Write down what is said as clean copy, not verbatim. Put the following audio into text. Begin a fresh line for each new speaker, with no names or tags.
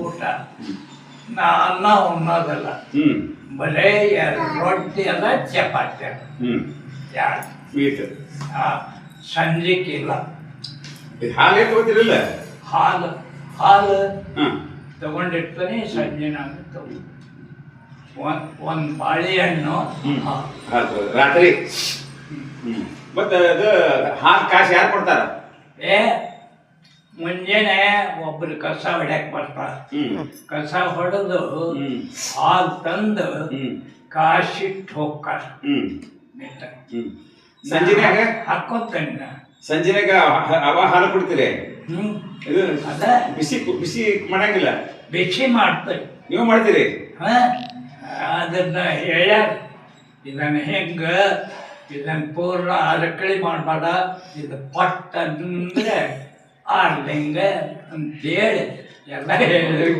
ಊಟ ಅನ್ನ ಉಣ್ಣೋದಲ್ಲ, ಬರೇ ರೊಟ್ಟಿ ಅಲ್ಲ ಚಪಾತಿ ಎರಡು. ಸಂಜೆಗಿಲ್ಲ.
ಹಾಲು ತಗೋತಿರಲಿಲ್ಲ?
ಹಾಲು ತಗೊಂಡಿರ್ತಾನೆ. ಸಂಜೆ ನಾನು ಒಂದು ಬಾಳೆಹಣ್ಣು
ರಾತ್ರಿ. ಮತ್ತೆ ಅದು ಹಾಲು ಕಾಸು ಯಾರು ಕೊಡ್ತಾರ?
ಮುಂಜಾನೆ ಒಬ್ರು ಕಸ ಹೊಡ್ಯಾಕ್ ಬರ್ತಾರ. ಕಸ ಹೊಡೆದು ಹಾಲು ತಂದು ಕಾಸಿಟ್ಟು ಹೋಗ್ತಾರ.
ಸಂಜೆನಾಗ
ಹಾಕೋತೇನೆ.
ಸಂಜೆನಾಗ ಅವ ಹಾಲು ಕೊಡ್ತೀರಿ? ಇದು
ಅದ
ಬಿಸಿ ಬಿಸಿ ಮಾಡಂಗಿಲ್ಲ?
ಬಿಸಿ ಮಾಡ್ತೇವೆ.
ನೀವು ಮಾಡ್ತೀರಿ?
ಅದನ್ನ ಹೇಳ್ಯಾರ. ಇದನ್ನ ಪೂರ್ಣ ಅರಕಳಿ ಮಾಡಬೇಡ, ಇದು ಪಟ್ಟ ಅಂದ್ರೆ ಆರ್ಲಿಂಗ ಅಂತೇಳಿ ಎಲ್ಲ ಹೇಳಿದ್ರು.